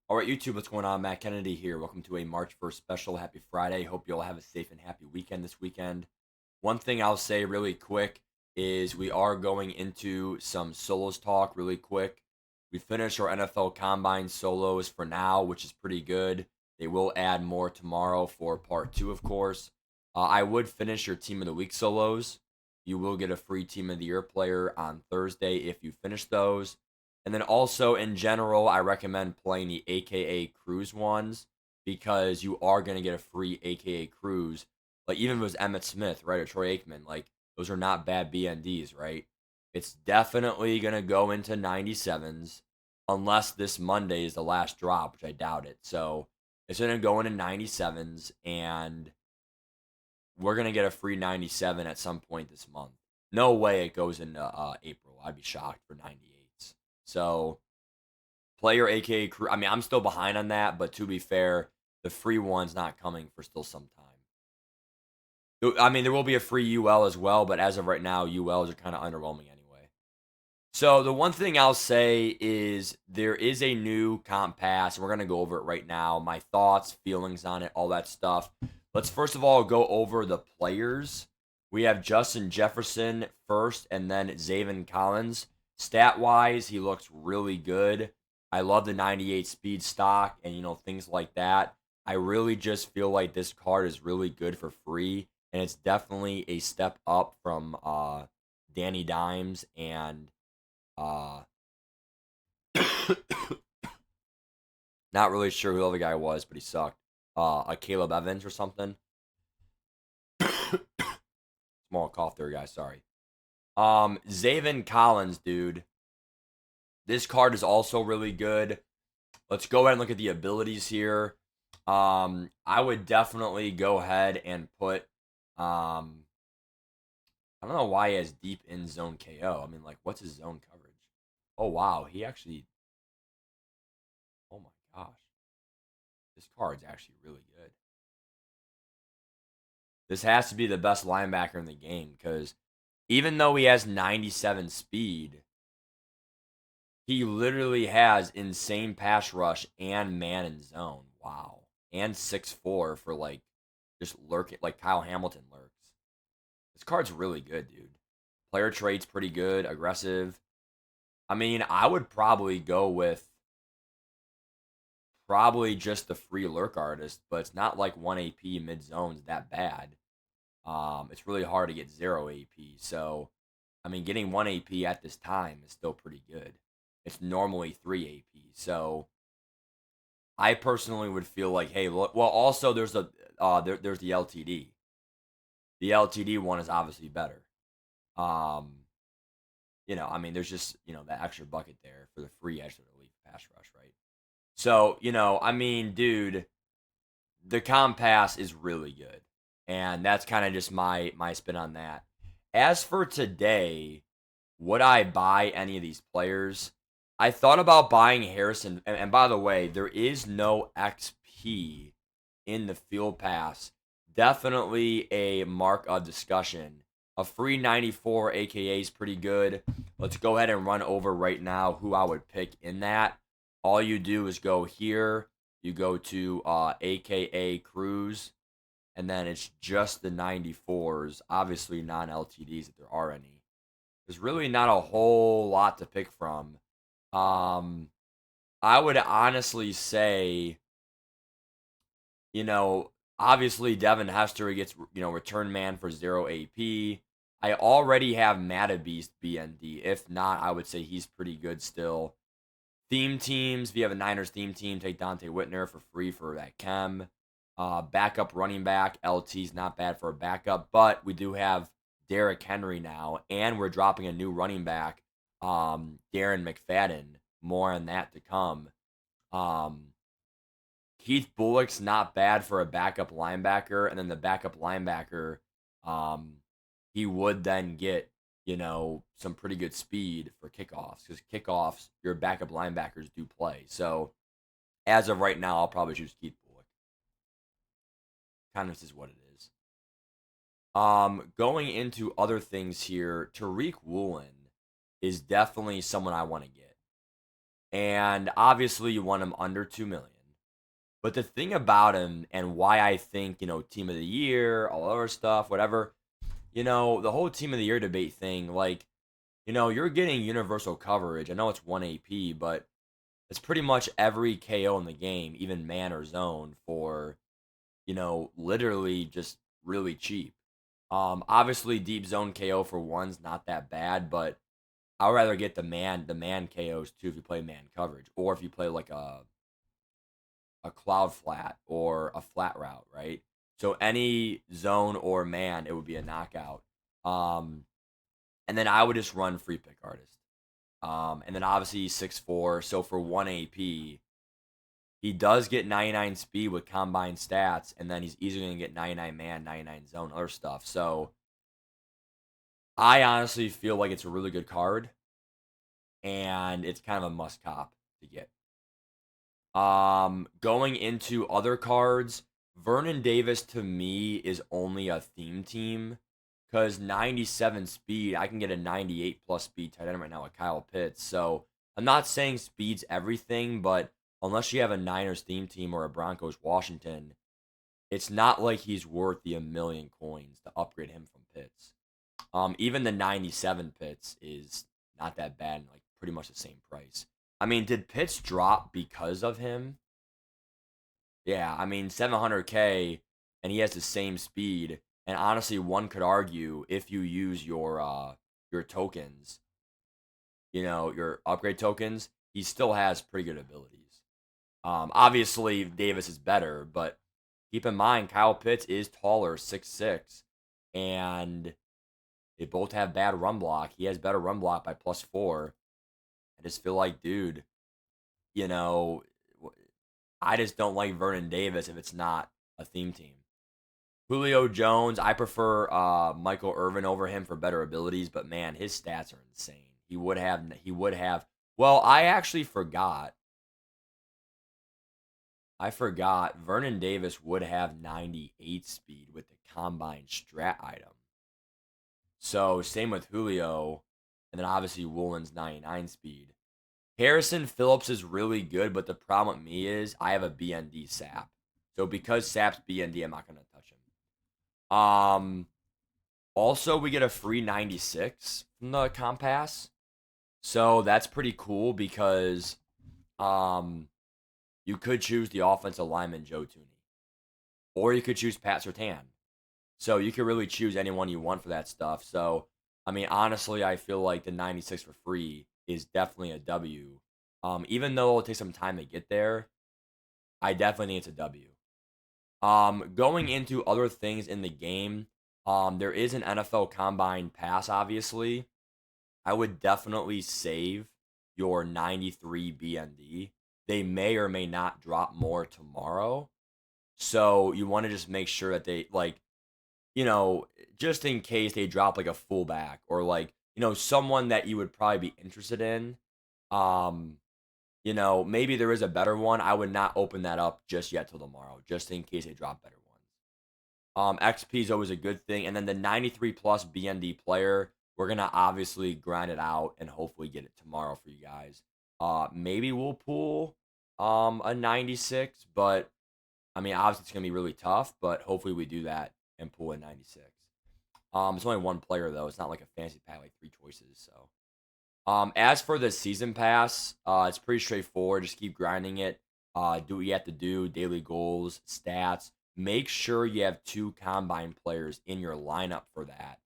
All right, YouTube, what's going on? Matt Kennedy here. Welcome to a March 1st special. Happy Friday. Hope you all have a safe and happy weekend this weekend. One thing I'll say really quick is we are going into some solos talk really quick. We finished our NFL Combine solos for now, which is pretty good. They will add more tomorrow for part two, of course. I would finish your Team of the Week solos. You will get a free Team of the Year player on Thursday if you finish those. And then also in general, I recommend playing the AKA Cruise ones because you are going to get a free AKA Cruise. Like even if it was Emmett Smith, right, or Troy Aikman, like those are not bad BNDs, right? It's definitely going to go into 97s unless this Monday is the last drop, which I doubt it. So it's going to go into 97s and we're going to get a free 97 at some point this month. No way it goes into April. I'd be shocked for 98s. So player aka crew. I mean, I'm still behind on that, but to be fair, the free one's not coming for still some time. I mean, there will be a free UL as well, but as of right now, ULs are kind of underwhelming anyway. So the one thing I'll say is there is a new comp pass, and we're gonna go over it right now. My thoughts, feelings on it, all that stuff. Let's first of all go over the players. We have Justin Jefferson first, and then Zaven Collins. Stat wise, he looks really good. I love the 98 speed stock and things like that. I really just feel like this card is really good for free, and it's definitely a step up from Danny Dimes and uh not really sure who the other guy was, but he sucked. A Caleb Evans or something. Small cough there, guys. Sorry. Zaven Collins, dude. This card is also really good. Let's go ahead and look at the abilities here. I would definitely go ahead and put I don't know why he has deep in zone KO. I mean, like, what's his zone coverage? Oh wow, he actually. Oh my gosh, this card's actually really good. This has to be the best linebacker in the game because even though he has 97 speed, he literally has insane pass rush and man in zone. Wow. And 6'4" for like just lurking like Kyle Hamilton lurks. This card's really good, dude. Player trait's pretty good, aggressive. I mean, I would probably go with probably just the free lurk artist, but it's not like 1 AP mid zone's that bad. It's really hard to get 0 AP. So, I mean, getting 1 AP at this time is still pretty good. It's normally 3 AP. So, I personally would feel like, hey, look, well, also there's there's the LTD. The LTD one is obviously better. I mean, there's just that extra bucket there for the free extra relief pass rush, right? So, I mean, dude, the Compass is really good. And that's kind of just my spin on that. As for today, would I buy any of these players? I thought about buying Harrison. And by the way, there is no XP in the field pass. Definitely a mark of discussion. A free 94 AKA is pretty good. Let's go ahead and run over right now who I would pick in that. All you do is go here. You go to AKA Cruise, and then it's just the 94s, obviously non-LTDs if there are any. There's really not a whole lot to pick from. I would honestly say, obviously Devin Hester gets, return man for 0 AP. I already have Matabeast BND. If not, I would say he's pretty good still. Theme teams, if you have a Niners theme team, take Dante Whitner for free for that chem. Backup running back, LT's not bad for a backup, but we do have Derrick Henry now, and we're dropping a new running back, Darren McFadden. More on that to come. Keith Bullock's not bad for a backup linebacker, and then the backup linebacker, he would then get some pretty good speed for kickoffs because kickoffs your backup linebackers do play. So as of right now, I'll probably choose Keith Bullock. Kind of is what it is. Going into other things here, Tariq Woolen is definitely someone I want to get. And obviously, you want him under 2 million. But the thing about him and why I think, team of the year, all other stuff, whatever, the whole team of the year debate thing, like, you're getting universal coverage. I know it's 1 AP, but it's pretty much every KO in the game, even man or zone, for, literally just really cheap. Obviously, deep zone KO for one's not that bad, but I would rather get the man KOs too if you play man coverage, or if you play like a cloud flat or a flat route, right? So any zone or man, it would be a knockout. Um, and then I would just run free pick artist. And then obviously he's 6'4", so for 1 AP, he does get 99 speed with combined stats, and then he's easily going to get 99 man, 99 zone, other stuff. So I honestly feel like it's a really good card, and it's kind of a must cop to get. Going into other cards, Vernon Davis to me is only a theme team because 97 speed, I can get a 98 plus speed tight end right now with Kyle Pitts. So I'm not saying speed's everything, but unless you have a Niners theme team or a Broncos Washington, it's not like he's worth the a million coins to upgrade him from Pitts. Even the 97 Pitts is not that bad, and like pretty much the same price. I mean, did Pitts drop because of him? Yeah, I mean 700K, and he has the same speed. And honestly, one could argue if you use your tokens, your upgrade tokens, he still has pretty good abilities. Obviously Davis is better, but keep in mind Kyle Pitts is taller, 6'6", and they both have bad run block. He has better run block by +4. I just feel like, dude, you know, I just don't like Vernon Davis if it's not a theme team. Julio Jones, I prefer Michael Irvin over him for better abilities, but man, his stats are insane. He would have. Well, I actually forgot. I forgot Vernon Davis would have 98 speed with the combine strat item. So same with Julio, and then obviously Woolen's 99 speed. Harrison Phillips is really good, but the problem with me is I have a BND Sap. So because Sap's BND, I'm not gonna touch him. Also we get a free 96 from the Compass. So that's pretty cool because you could choose the offensive lineman Joe Tooney. Or you could choose Pat Surtain. So you could really choose anyone you want for that stuff. So I mean, honestly, I feel like the 96 for free is definitely a W. Even though it'll take some time to get there, I definitely think it's a W. Going into other things in the game, there is an NFL Combine Pass, obviously. I would definitely save your 93 BND. They may or may not drop more tomorrow. So you want to just make sure that they, like, just in case they drop like a fullback or like, someone that you would probably be interested in. Um, maybe there is a better one. I would not open that up just yet till tomorrow, just in case they drop better ones. XP is always a good thing. And then the 93 plus BND player, we're gonna obviously grind it out and hopefully get it tomorrow for you guys. Maybe we'll pull a 96, but I mean obviously it's gonna be really tough, but hopefully we do that and pull a 96. It's only one player though. It's not like a fancy pack, like three choices. So, as for the season pass, it's pretty straightforward. Just keep grinding it. Do what you have to do. Daily goals, stats. Make sure you have two combine players in your lineup for that.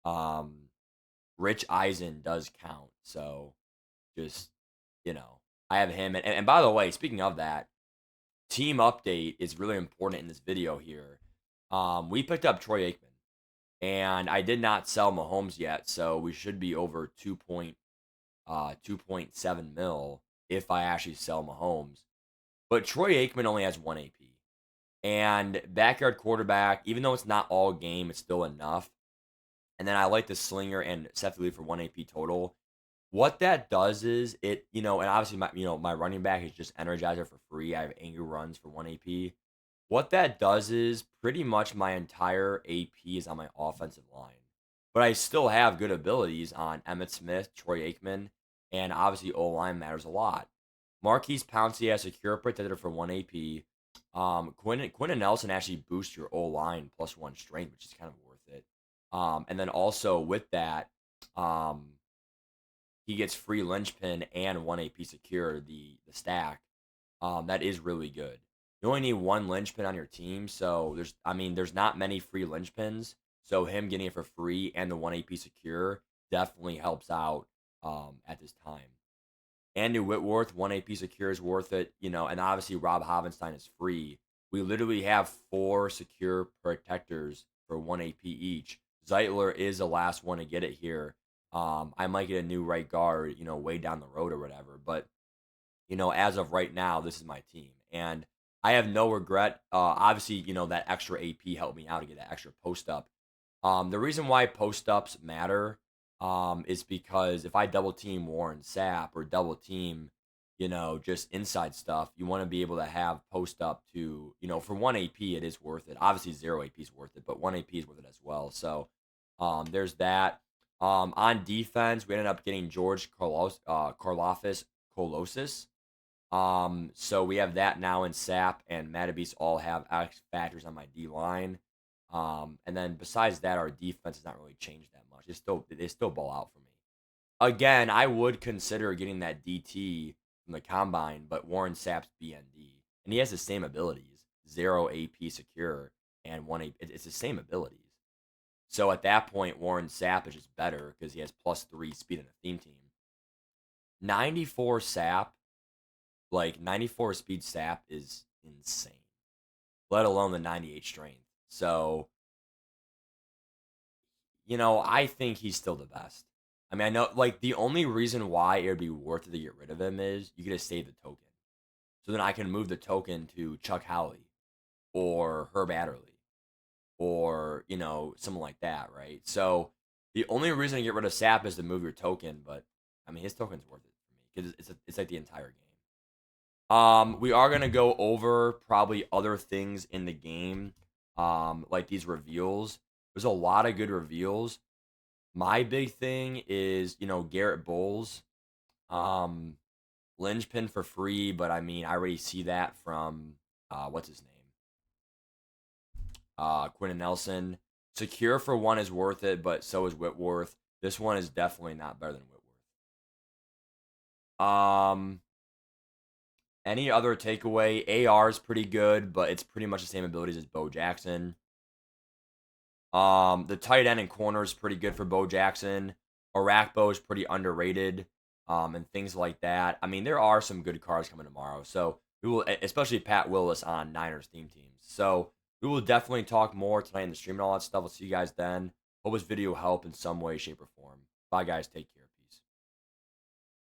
Um, Rich Eisen does count. So, just I have him. And by the way, speaking of that, team update is really important in this video here. We picked up Troy Aikman. And I did not sell Mahomes yet, so we should be over 2.7 mil if I actually sell Mahomes. But Troy Aikman only has 1 AP. And backyard quarterback, even though it's not all game, it's still enough. And then I like the Slinger and Seth Lee for 1 AP total. What that does is and obviously my running back is just Energizer for free. I have Angry Runs for 1 AP. What that does is pretty much my entire AP is on my offensive line. But I still have good abilities on Emmitt Smith, Troy Aikman, and obviously O-line matters a lot. Marquise Pouncey has Secure Protector for 1 AP. Quinn and Nelson actually boost your O line +1 strength, which is kind of worth it. And then also with that, um, he gets free linchpin and 1 AP secure the stack. That is really good. You only need one linchpin on your team, so there's not many free linchpins. So him getting it for free and the 1 AP secure definitely helps out at this time. Andy Whitworth, 1 AP secure is worth it, and obviously Rob Havenstein is free. We literally have 4 secure protectors for 1 AP each. Zeitler is the last one to get it here. I might get a new right guard, way down the road or whatever. But, as of right now, this is my team. And I have no regret. Obviously, that extra AP helped me out to get that extra post up. The reason why post ups matter is because if I double team Warren Sapp or double team, just inside stuff, you want to be able to have post up to, for 1 AP, it is worth it. Obviously, 0 AP is worth it, but 1 AP is worth it as well. So there's that. On defense, we ended up getting George Karlaftis Kolosis. So we have that now in Sap, and Matabis all have X factors on my D line. And then besides that, our defense has not really changed that much. They still ball out for me. Again, I would consider getting that DT from the combine, but Warren Sapp's BND, and he has the same abilities: 0 AP secure and 1 AP. It's the same abilities. So at that point, Warren Sapp is just better because he has +3 speed in a theme team. 94 Sap, like 94 speed Sap, is insane. Let alone the 98 strength. So I think he's still the best. I mean, I know, like, the only reason why it would be worth it to get rid of him is you get to save the token. So then I can move the token to Chuck Howley or Herb Adderley or, someone like that, right? So the only reason to get rid of Sap is to move your token, but, I mean, his token's worth it for me because it's like the entire game. We are going to go over probably other things in the game, like these reveals. There's a lot of good reveals. My big thing is, Garrett Bowles, linchpin for free, but I mean, I already see that from what's his name, Quinn and Nelson. Secure for 1 is worth it, but so is Whitworth. This one is definitely not better than Whitworth. Any other takeaway? AR is pretty good, but it's pretty much the same abilities as Bo Jackson. The tight end and corner is pretty good for Bo Jackson. Arakpo is pretty underrated, and things like that. I mean, there are some good cards coming tomorrow. So we will, especially Pat Willis on Niners theme teams. So we will definitely talk more tonight in the stream and all that stuff. I'll see you guys then. Hope this video helped in some way, shape, or form. Bye, guys. Take care.